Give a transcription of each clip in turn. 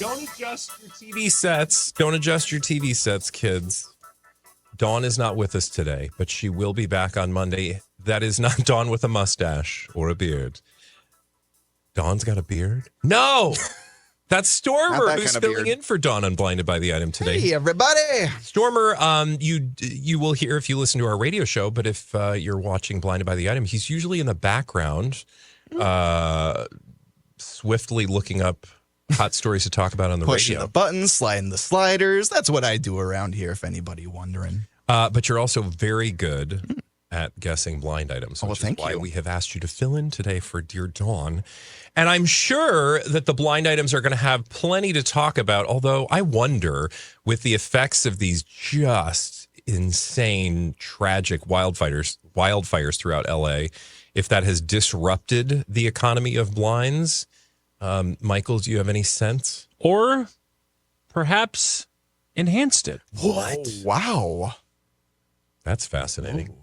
Don't adjust your TV sets. Don't adjust your TV sets, kids. Dawn is not with us today, but she will be back on Monday. That is not Dawn with a mustache or a beard. Dawn's got a beard? No! That's Stormer who's filling in for Dawn on Blinded by the Item today. Hey, everybody. Stormer, you will hear if you listen to our radio show, but if you're watching Blinded by the Item, he's usually in the background, swiftly looking up hot stories to talk about on the Pushing radio. the buttons, sliding the sliders. That's what I do around here, if anybody wondering. But you're also very good at guessing blind items, which is why we have asked you to fill in today for Dear Dawn. And I'm sure that the blind items are going to have plenty to talk about, although I wonder, with the effects of these just insane, tragic wildfires throughout LA, if that has disrupted the economy of blinds. Michael, do you have any sense? Or perhaps enhanced it. What? Oh, wow. That's fascinating. Ooh.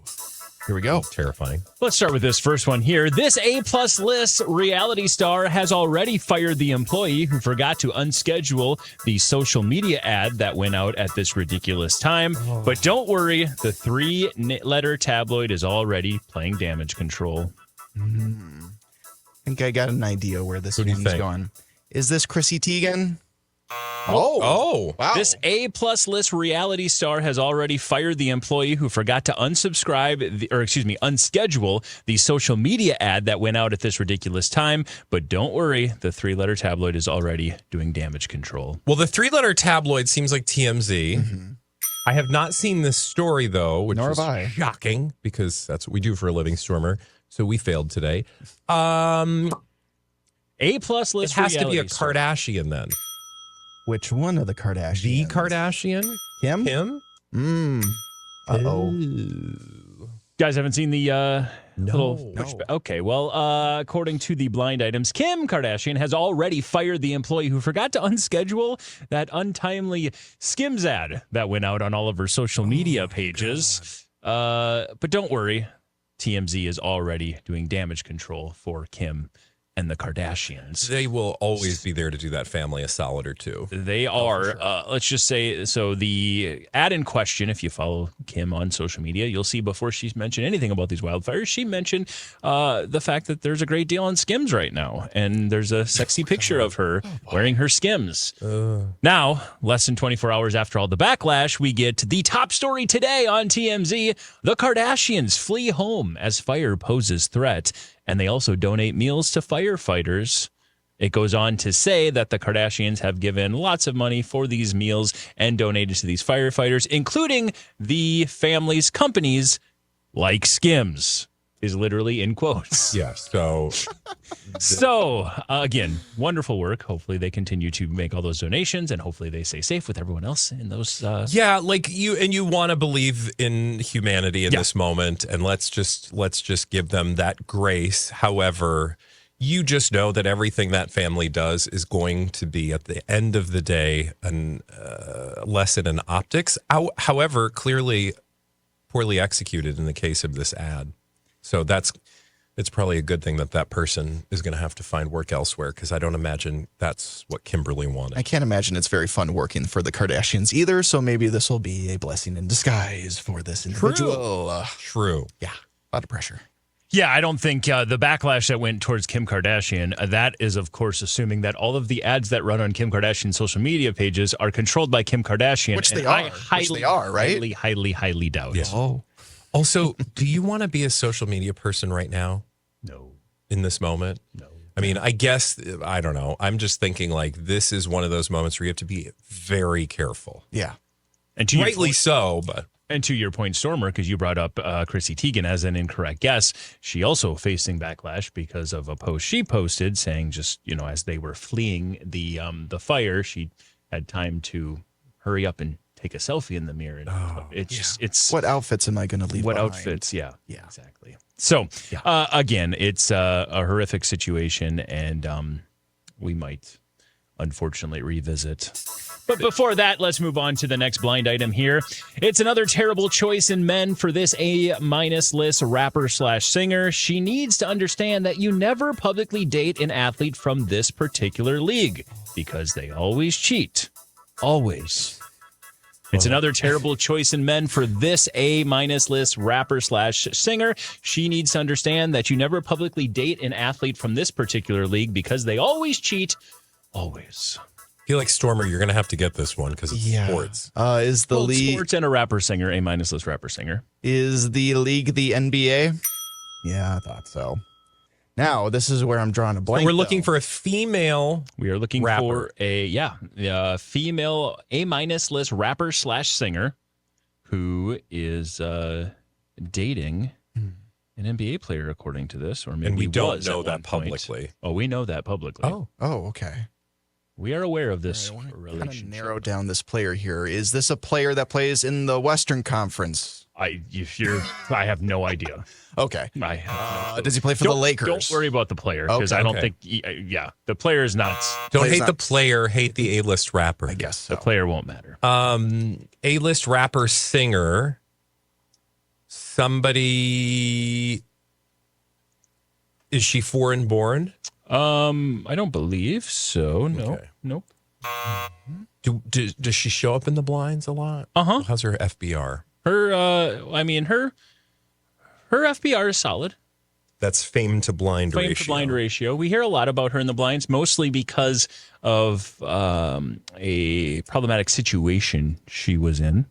Here we go. Terrifying. Let's start with this first one here. This A-plus list reality star has already fired the employee who forgot to unschedule the social media ad that went out at this ridiculous time. Oh. But don't worry, the 3-letter tabloid is already playing damage control. I think I got an idea where this one's going. Is this Chrissy Teigen? Oh, wow. This A-plus list reality star has already fired the employee who forgot to unschedule the social media ad that went out at this ridiculous time. But don't worry, the 3-letter tabloid is already doing damage control. Well, the 3-letter tabloid seems like TMZ. Mm-hmm. I have not seen this story, though, which is shocking because that's what we do for a living, Stormer. So we failed today. A-plus list. It has to be a Kardashian then. Which one of the Kardashians? The Kardashian? Kim? Uh-oh. You guys haven't seen the little... Okay, well, according to the blind items, Kim Kardashian has already fired the employee who forgot to unschedule that untimely Skims ad that went out on all of her social media pages. But don't worry, TMZ is already doing damage control for Kim and the Kardashians. They will always be there to do that family a solid or two. They are. Sure. Let's just say, so the ad in question, if you follow Kim on social media, you'll see before she's mentioned anything about these wildfires, she mentioned the fact that there's a great deal on Skims right now. And there's a sexy picture of her wearing her Skims. Now, less than 24 hours after all the backlash, we get the top story today on TMZ. The Kardashians flee home as fire poses threat. And they also donate meals to firefighters. It goes on to say that the Kardashians have given lots of money for these meals and donated to these firefighters, including the family's companies like Skims, is literally in quotes. Yes. So, again, wonderful work. Hopefully they continue to make all those donations and hopefully they stay safe with everyone else in those. Yeah, like you want to believe in humanity in this moment. And let's just give them that grace. However, you just know that everything that family does is going to be at the end of the day a lesson in optics. However, clearly poorly executed in the case of this ad. So it's probably a good thing that person is going to have to find work elsewhere because I don't imagine that's what Kimberly wanted. I can't imagine it's very fun working for the Kardashians either, so maybe this will be a blessing in disguise for this individual. True. Yeah, a lot of pressure. Yeah, I don't think the backlash that went towards Kim Kardashian, that is, of course, assuming that all of the ads that run on Kim Kardashian's social media pages are controlled by Kim Kardashian. Which they are, right? Highly doubt. Yeah. Oh. Also, do you want to be a social media person right now? No. In this moment? No. I mean, I guess, I don't know. I'm just thinking like this is one of those moments where you have to be very careful. Yeah. And rightly so, but... And to your point, Stormer, because you brought up Chrissy Teigen as an incorrect guess, she also facing backlash because of a post she posted saying just, as they were fleeing the fire, she had time to hurry up and take a selfie in the mirror. And it's what outfits am I going to leave What behind? outfits? Yeah, exactly. So, again, it's a horrific situation, and we might, unfortunately, revisit But before that, let's move on to the next blind item here. It's another terrible choice in men for this A-minus list rapper/singer. She needs to understand that you never publicly date an athlete from this particular league because they always cheat. Always. It's another terrible choice in men for this A-minus list rapper/singer. She needs to understand that you never publicly date an athlete from this particular league because they always cheat. Always. I feel like, Stormer, you're going to have to get this one because it's sports. Is the league sports and a rapper-singer, A-minus list rapper-singer. Is the league the NBA? Yeah, I thought so. Now, this is where I'm drawing a blank. So we're looking for a female. We are looking rapper. for a female A-minus list rapper/singer who is dating an NBA player, according to this, or maybe And we don't was know at that one point. publicly. Oh, we know that publicly. Oh, okay. We are aware of this I want to kind of relationship. narrow down this player here. Is this a player that plays in the Western Conference? I have no idea. Okay. I have no clue. Does he play for the Lakers? Don't worry about the player because Okay. I don't think. The player is not. Don't Player's hate not- the player, hate the A-list rapper. I guess so. The player won't matter. A-list rapper singer. Somebody. Is she foreign born? I don't believe so. No. Okay. Nope. Does she show up in the blinds a lot? Uh-huh. How's her FBR? Her FBR is solid. That's fame to blind Fame ratio. to blind ratio. We hear a lot about her in the blinds, mostly because of a problematic situation she was in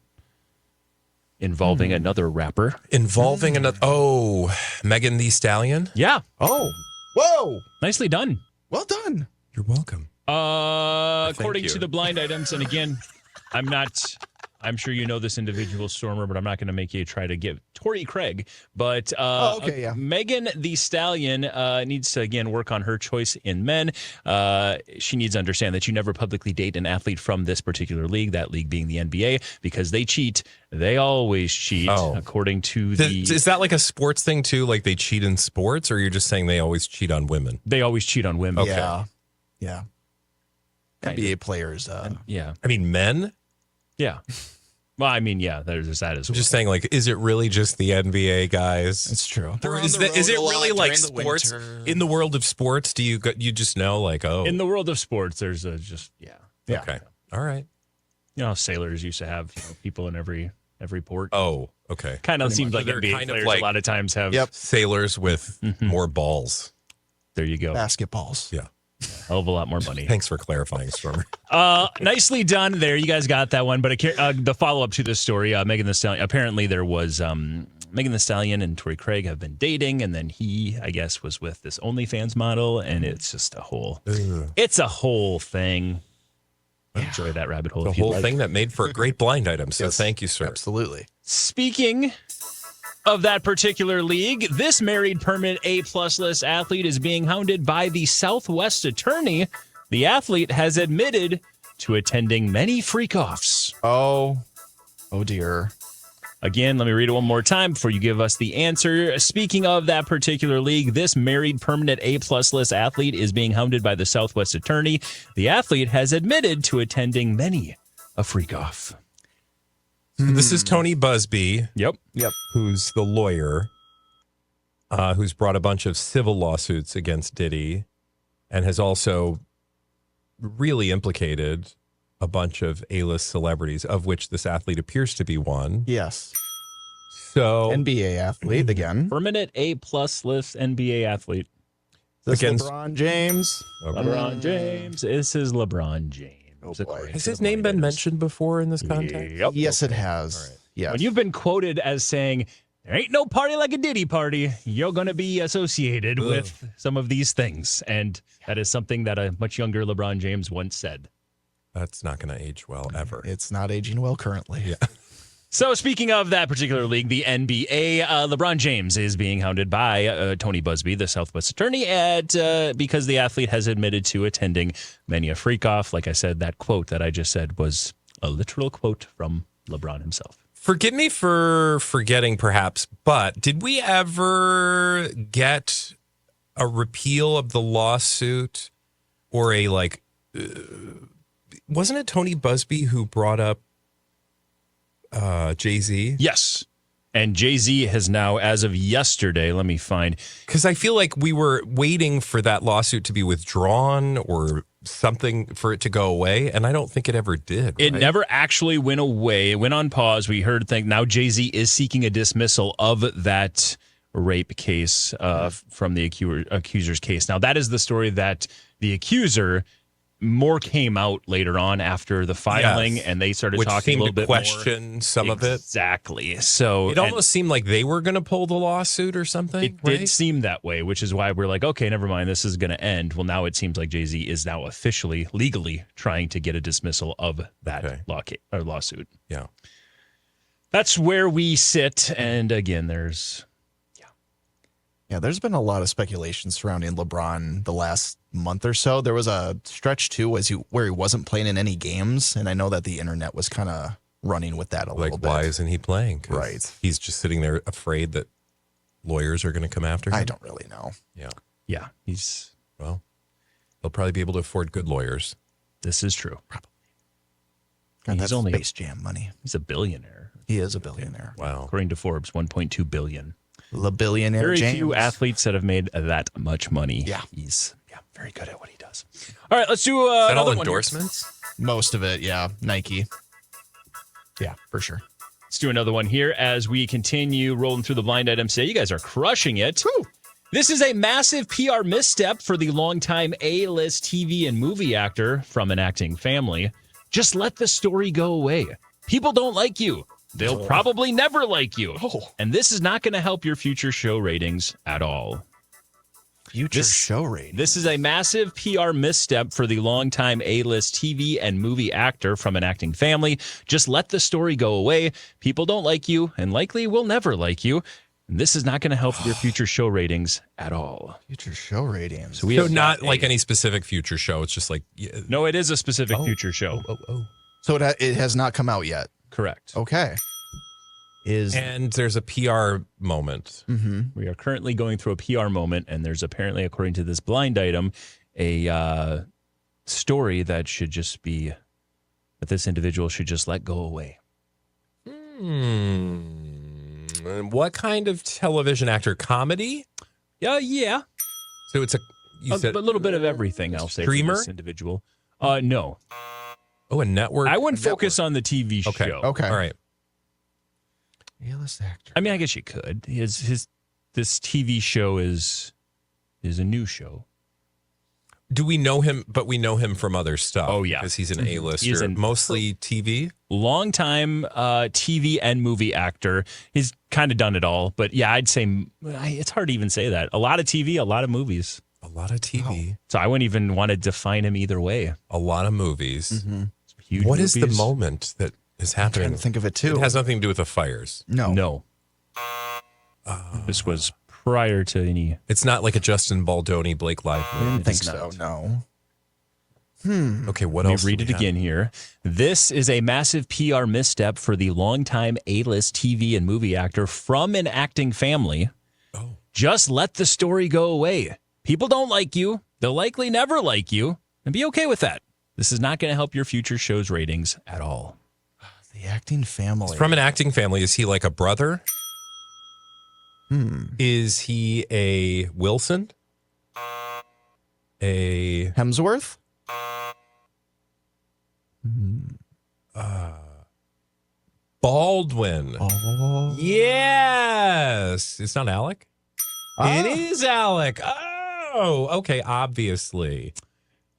involving another rapper. Involving another. Oh, Megan Thee Stallion. Yeah. Oh, whoa. Nicely done. Well done. You're welcome. According you. to the blind items, and again, I'm sure you know this individual, Stormer, but I'm not going to make you try to give Tori Craig. But okay, yeah. Megan Thee Stallion needs to, again, work on her choice in men. She needs to understand that you never publicly date an athlete from this particular league, that league being the NBA, because they cheat. They always cheat, according to Is that like a sports thing too? Like they cheat in sports, or you're just saying they always cheat on women? They always cheat on women. Okay. Yeah. Kind NBA players. Yeah. I mean, men. Yeah. Well, I mean, yeah, there's that as I'm well. just saying, like, is it really just the NBA guys? It's true. Or is it really like sports in the world of sports? Do you just know like In the world of sports, there's Yeah. okay, all right, you know, how sailors used to have people in every port. oh okay, Kind of seems like They're NBA kind of players like- a lot of times have. Yep. sailors with more balls. There you go. Basketballs. Yeah, Hell of a lot more money. thanks for clarifying, Stormer. Nicely done there. You guys got that one. But the follow-up to this story, Megan Thee Stallion, apparently there was Megan Thee Stallion and Tori Craig have been dating, and then he, I guess, was with this OnlyFans model, and it's just a whole thing. Enjoy that rabbit hole. The if you'd whole like. thing that made for a great blind item. So Yes, thank you, sir. Absolutely. Speaking of that particular league, this married permanent A-plus list athlete is being hounded by the Southwest attorney. The athlete has admitted to attending many freak-offs. Oh dear. Again, let me read it one more time before you give us the answer. Speaking of that particular league, this married permanent A-plus list athlete is being hounded by the Southwest attorney. The athlete has admitted to attending many a freak-off. This is Tony Busby, Yep. who's the lawyer, who's brought a bunch of civil lawsuits against Diddy, and has also really implicated a bunch of A-list celebrities, of which this athlete appears to be one. Yes. So NBA athlete again. Permanent A-plus list NBA athlete. This Against- LeBron James. LeBron James. This is LeBron James. Oh, boy. according has to his the name blind been items. mentioned before in this context? Yep. Yes, it has. All right. Yes. When you've been quoted as saying, there ain't no party like a Diddy party, you're going to be associated with some of these things. And that is something that a much younger LeBron James once said. That's not going to age well ever. It's not aging well currently. Yeah. So speaking of that particular league, the NBA, LeBron James is being hounded by Tony Busby, the Southwest attorney, because the athlete has admitted to attending many a freak-off. Like I said, that quote that I just said was a literal quote from LeBron himself. Forgive me for forgetting, perhaps, but did we ever get a repeal of the lawsuit or a wasn't it Tony Busby who brought up Jay-Z? Yes. And Jay-Z has now, as of yesterday, let me find. Because I feel like we were waiting for that lawsuit to be withdrawn or something for it to go away, and I don't think it ever did. It right? never actually went away. It went on pause. We heard now Jay-Z is seeking a dismissal of that rape case from the accuser's case. Now, that is the story that the accuser, more came out later on after the filing, Yes. and they started Which talking a seemed little to bit question more. some of it. Exactly. So It almost seemed like they were going to pull the lawsuit or something. it right? did seem that way, which is why we're like, okay, never mind. This is going to end. Well, now it seems like Jay-Z is now officially, legally trying to get a dismissal of that lawsuit. Yeah. That's where we sit. And again, there's been a lot of speculation surrounding LeBron the last month or so. There was a stretch too where he wasn't playing in any games, and I know that the internet was kind of running with that a little bit. Why isn't he playing? 'Cause Right. He's just sitting there afraid that lawyers are going to come after him. I don't really know. Yeah. yeah, he's, Well, he'll probably be able to afford good lawyers. this is true. God, He's that's only- Space Jam money. He's a billionaire. He is a billionaire. Wow. According to Forbes, 1.2 billion. The billionaire Very James. few athletes that have made that much money. Yeah. He's very good at what he does. All right, let's do Is that another all one here. endorsements? Most of it, yeah. Nike. Yeah, for sure. Let's do another one here as we continue rolling through the blind items today. You guys are crushing it. Woo. This is a massive PR misstep for the longtime A-list TV and movie actor from an acting family. Just let the story go away. People don't like you. They'll probably never like you. And this is not going to help your future show ratings at all. Future show rating. This is a massive PR misstep for the longtime A-list TV and movie actor from an acting family. Just let the story go away. People don't like you and likely will never like you. And this is not going to help your future show ratings at all. Future show ratings. So we So have not got like any specific future show. It's just like, yeah. No, it is a specific future show. So it has not come out yet. Correct. Okay. And there's a PR moment. We are currently going through a PR moment, and there's apparently, according to this blind item, a story that should just be that this individual should just let go away. And what kind of television actor? Comedy? Yeah. So it's a little bit of everything, I'll say, for Streamer? this individual. No. a network. I wouldn't focus on the TV Okay. show. Okay. All right. A-list actor. I mean, I guess you could. This TV show is a new show. Do we know him? But we know him from other stuff. Oh, yeah. Because he's an A-lister. He's in- mostly TV. Longtime TV and movie actor. He's kind of done it all. But yeah, I'd say it's hard to even say that. A lot of TV, a lot of movies. A lot of TV. So I wouldn't even want to define him either way. A lot of movies. Huge What is the movies. moment that is I'm happening? trying to think of it too. It has nothing to do with the fires. No. No. This was prior to any. It's not like a Justin Baldoni, Blake Lively. I don't think It's so. not. No. Okay, what Let me else? read do it we have? again here. This is a massive PR misstep for the longtime A-list TV and movie actor from an acting family. Oh. Just let the story go away. People don't like you. They'll likely never like you. And be okay with that. This is not going to help your future show's ratings at all. The acting family. From an acting family, is he like a brother? Is he a Wilson? A Hemsworth? Baldwin? Oh. Yes. It's not Alec? Ah. It is Alec. Oh, okay. Obviously.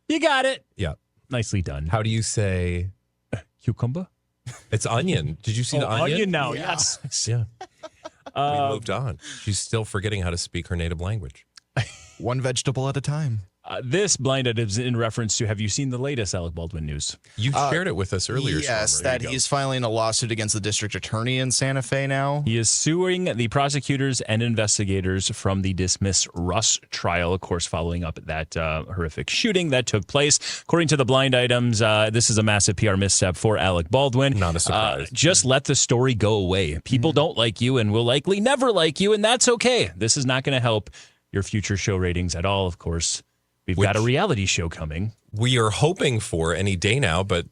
You got it. Yeah. Nicely done. How do you say Cucumber? it's onion? Did you see the onion? now. Yeah. Yes. Yeah. We moved on. She's still forgetting how to speak her native language. One vegetable at a time. This blind item is in reference to, have you seen the latest Alec Baldwin news? You shared it with us earlier. Yes, Stormer. There that you go. he's filing a lawsuit against the district attorney in Santa Fe now. He is suing the prosecutors and investigators from the dismissed Russ trial, of course, following up that horrific shooting that took place. According to the blind items, this is a massive PR misstep for Alec Baldwin. Not a surprise. Just let the story go away. People don't like you and will likely never like you, and that's okay. This is not going to help your future show ratings at all, of course. We've got a reality show coming. we are hoping for any day now, but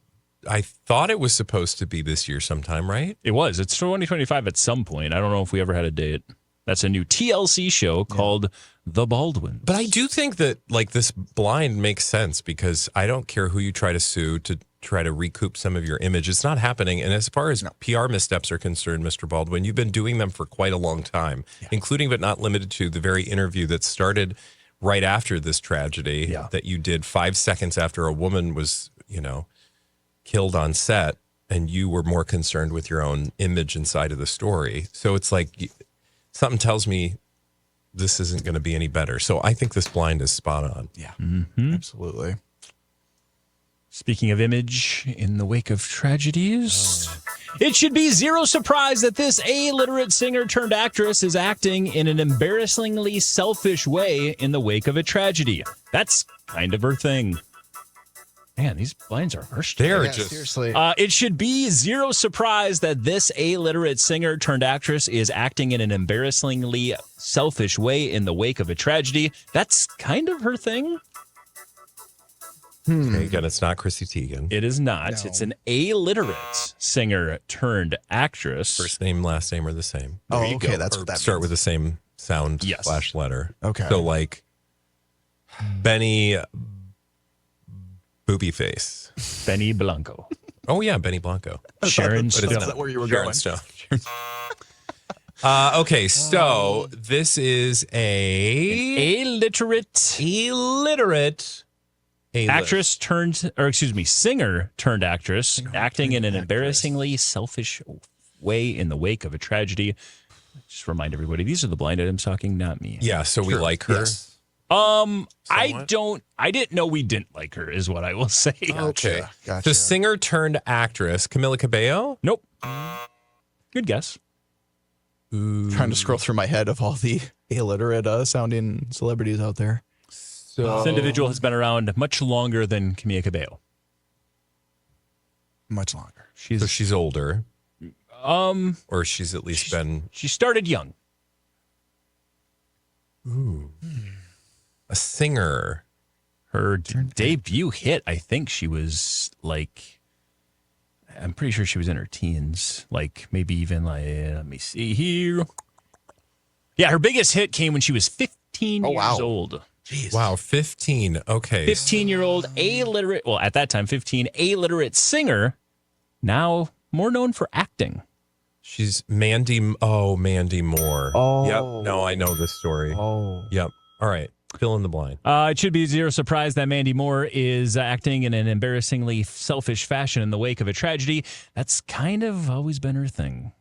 I thought it was supposed to be this year sometime, right? It was. It's 2025 at some point. I don't know if we ever had a date. That's a new TLC show called The Baldwins. But I do think that like this blind makes sense because I don't care who you try to sue to try to recoup some of your image. It's not happening. And as far as PR missteps are concerned, Mr. Baldwin, you've been doing them for quite a long time, including but not limited to the very interview that started right after this tragedy that you did 5 seconds after a woman was, killed on set, and you were more concerned with your own image inside of the story. So it's like something tells me this isn't going to be any better. So I think this blind is spot on. Yeah, absolutely. Speaking of image, in the wake of tragedies, it should be zero surprise that this illiterate singer turned actress is acting in an embarrassingly selfish way in the wake of a tragedy. That's kind of her thing. Man, these blinds are harsh. They're just seriously. It should be zero surprise that this illiterate singer turned actress is acting in an embarrassingly selfish way in the wake of a tragedy. That's kind of her thing. Okay, again, it's not Chrissy Teigen. It is not. No. It's an illiterate singer turned actress. First name, last name are the same. Oh, you okay, go. that's Or what that start means. with the same sound Yes. / letter. Okay. So like Benny Booby Face. Benny Blanco. Oh yeah, Benny Blanco. Sharon But it's Stone. not where you were Sharon going. Stone. Okay, so this is a Illiterate illiterate singer turned actress, acting in an embarrassingly selfish way in the wake of a tragedy. Just remind everybody, these are the blind items talking, not me. Yeah, so we like her. Yes. I didn't know we didn't like her, is what I will say. Okay. Gotcha. So singer turned actress, Camila Cabello. Nope. Good guess. Trying to scroll through my head of all the illiterate sounding celebrities out there. So This individual has been around much longer than Camila Cabello. Much longer. she's older, or she's at least been She started young. a singer. Her debut hit, I think she was like, I'm pretty sure she was in her teens, like maybe even like, let me see here. Yeah, her biggest hit came when she was 15 Oh, years wow. old. Jeez. Wow, 15. Okay. 15-year-old illiterate, well, at that time, 15, illiterate singer, now more known for acting. She's Mandy Moore. Oh. Yep. No, I know this story. Oh. Yep. All right. Fill in the blind. It should be zero surprise that Mandy Moore is acting in an embarrassingly selfish fashion in the wake of a tragedy. That's kind of always been her thing.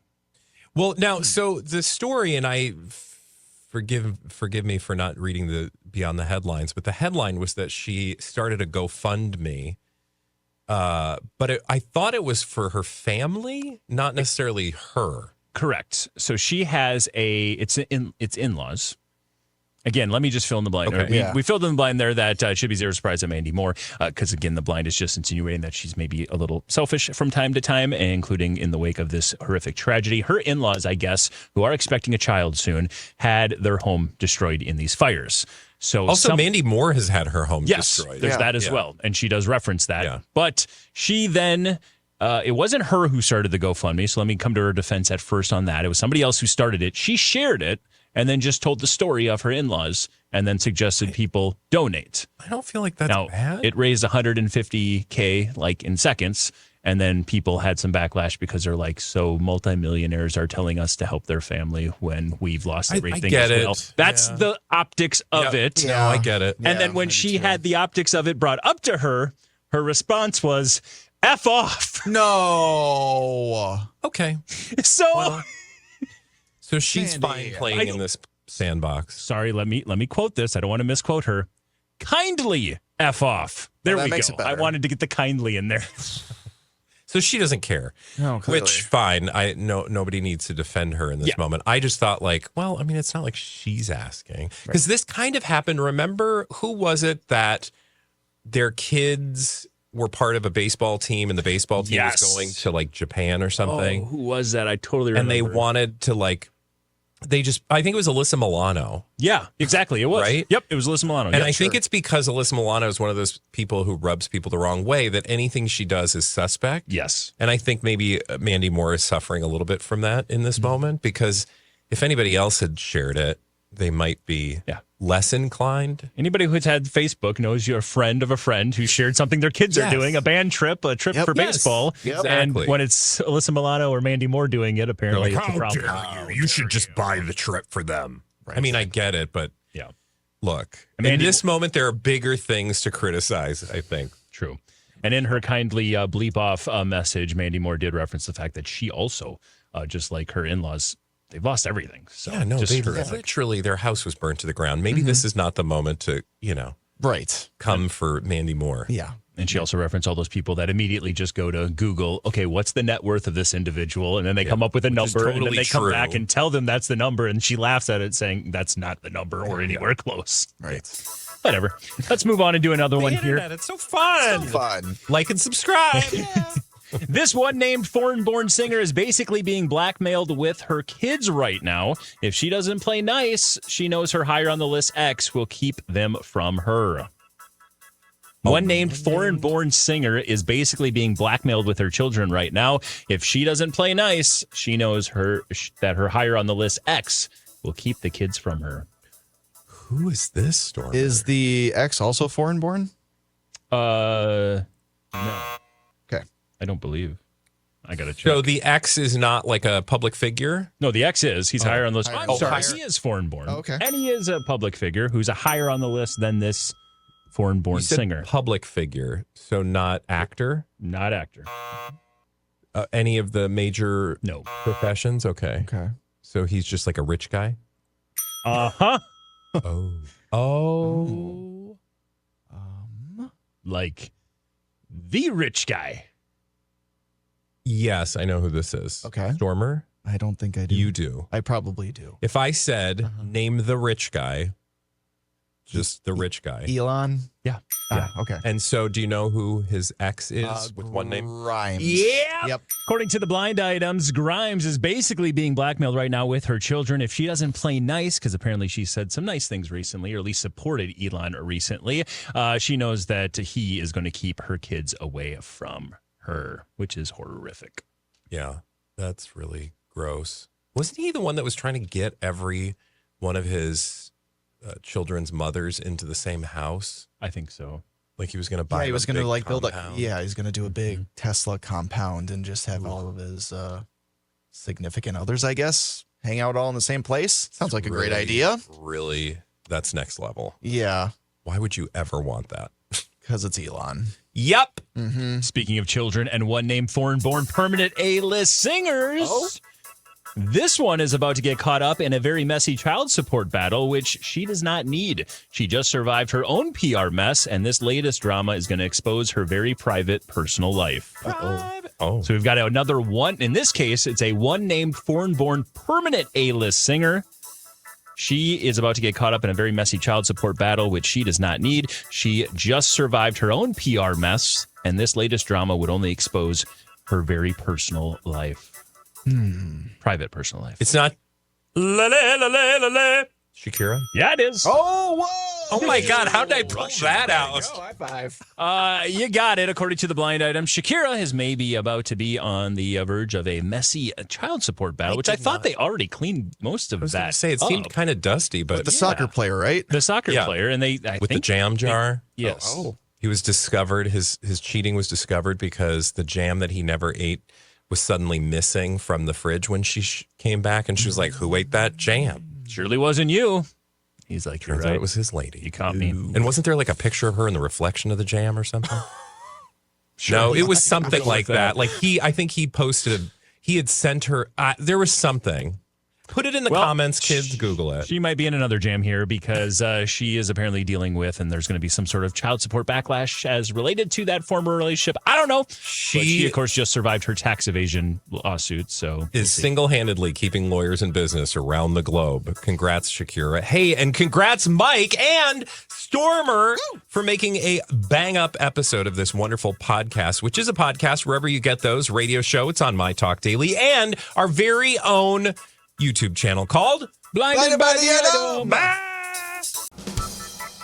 Well, now, so the story, and I forgive me for not reading the beyond the headlines, but the headline was that she started a GoFundMe. But I thought it was for her family, not necessarily her. Correct. So she has it's in-laws. Again, let me just fill in the blind. Okay. We filled in the blind there that it should be zero surprise at Mandy Moore because, again, the blind is just insinuating that she's maybe a little selfish from time to time, including in the wake of this horrific tragedy. Her in-laws, I guess, who are expecting a child soon, had their home destroyed in these fires. So Also, Mandy Moore has had her home yes, destroyed. there's that as well. And she does reference that. Yeah. But she then, it wasn't her who started the GoFundMe. So let me come to her defense at first on that. It was somebody else who started it. She shared it and then just told the story of her in-laws and then suggested people donate. I don't feel like that's Now, bad. it raised $150K like in seconds. And then people had some backlash because they're like, so multimillionaires are telling us to help their family when we've lost everything I get as well. it. That's Yeah. the optics of it. No, I get it. And then when she had the optics of it brought up to her, her response was, F off. No. Okay. So, So she's Sandy. fine playing in this sandbox. sorry, let me quote this. I don't want to misquote her. Kindly F off. There Well, that we makes go. it better. I wanted to get the kindly in there. So she doesn't care. No, clearly. Which fine. Nobody needs to defend her in this Yeah. moment. I just thought like, well, I mean, it's not like she's asking. Because this kind of happened. Remember, who was it that their kids were part of a baseball team and the baseball team Yes. was going to like Japan or something? Oh, who was that? I totally remember. And they wanted to like I think it was Alyssa Milano. Yeah, exactly. It was. Right? Yep, it was Alyssa Milano. And Yep, I think it's because Alyssa Milano is one of those people who rubs people the wrong way that anything she does is suspect. Yes. And I think maybe Mandy Moore is suffering a little bit from that in this moment, because if anybody else had shared it, they might be less inclined. Anybody who's had Facebook knows you're a friend of a friend who shared something their kids are doing, a band trip, a trip for baseball. Yep. And Exactly. when it's Alyssa Milano or Mandy Moore doing it, apparently it's a problem. You should just buy the trip for them. Right. I mean, I get it, but look, in this moment, there are bigger things to criticize, I think. True. And in her kindly bleep off message, Mandy Moore did reference the fact that she also, just like her in-laws, they've lost everything. So yeah, no, just they horrific. literally, their house was burnt to the ground. Maybe this is not the moment to, come for Mandy Moore. Yeah. And she also referenced all those people that immediately just go to Google, okay, what's the net worth of this individual? And then they come up with a number, and then they come back and tell them that's the number. And she laughs at it, saying that's not the number or anywhere close. Right. Whatever. Let's move on and do another one here. It's so fun. Fun. Like and subscribe. This one-named foreign-born singer is basically being blackmailed with her kids right now. If she doesn't play nice, she knows her higher on the list ex will keep them from her. One named foreign-born singer is basically being blackmailed with her children right now. If she doesn't play nice, she knows that her higher on the list ex will keep the kids from her. Who is this Storm? Is the ex also foreign born? No. Okay. I don't believe. I got to check. So the ex is not like a public figure? No, the ex is. He's higher on the list. I'm sorry. higher. He is foreign-born. Okay. And he is a public figure who's a higher on the list than this foreign-born You said singer. public figure, so not actor? Not actor. Any of the major No. professions? Okay. Okay. So he's just like a rich guy? Uh-huh. Oh. Like the rich guy. Yes, I know who this is. Okay. Stormer? I don't think I do. You do. I probably do. If I said, name the rich guy, just the rich guy. Elon? Yeah. Okay. And so do you know who his ex is with one name? Grimes. Yeah. Yep. According to the blind items, Grimes is basically being blackmailed right now with her children. If she doesn't play nice, because apparently she said some nice things recently, or at least supported Elon recently, she knows that he is going to keep her kids away from her, which is horrific. Yeah, that's really gross. Wasn't he the one that was trying to get every one of his children's mothers into the same house? I think so. Like he was going to buy. Yeah, he was going to like build compound. he's going to do a big Tesla compound and just have all of his significant others, I guess, hang out all in the same place. Sounds like a great idea. Really, that's next level. Yeah, Why would you ever want that? because it's Elon. Yep. Speaking of children and one named foreign-born permanent A-list singers, this one is about to get caught up in a very messy child support battle, which she does not need. She just survived her own PR mess, and this latest drama is going to expose her very private personal life. Oh, So we've got another one. In this case, it's a one named foreign-born permanent A-list singer. She is about to get caught up in a very messy child support battle, which she does not need. She just survived her own PR mess, and this latest drama would only expose her very personal life. Private personal life. it's not. La, la, la, la, la, la. Shakira. Yeah, it is. Oh, whoa! Oh my God! How did I pull that out? High five. You got it. According to the blind item, Shakira is maybe about to be on the verge of a messy child support battle, which I thought they already cleaned most of I was going that. to say it seemed up. kind of dusty, but The soccer player, right? The soccer Yeah. player, and I with the think jam jar. yes. He was discovered. His cheating was discovered because the jam that he never ate was suddenly missing from the fridge when she came back, and she was like, "Who ate that jam?" Surely wasn't you. He's like, you're Turns out right. it was his lady. You caught me. And wasn't there like a picture of her in the reflection of the jam or something? No, it was something like that. Like I think he posted. He had sent her. There was something. Put it in the comments, kids. Google it. She might be in another jam here because she is apparently dealing with, and there's going to be some sort of child support backlash as related to that former relationship. I don't know. But she, of course, just survived her tax evasion lawsuit. So is single-handedly keeping lawyers in business around the globe. Congrats, Shakira. Hey, and congrats, Mike and Stormer, for making a bang-up episode of this wonderful podcast, which is a podcast wherever you get those. Radio show. It's on MyTalk Daily. And our very own YouTube channel called Blinded by the Item.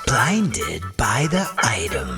Blinded by the item.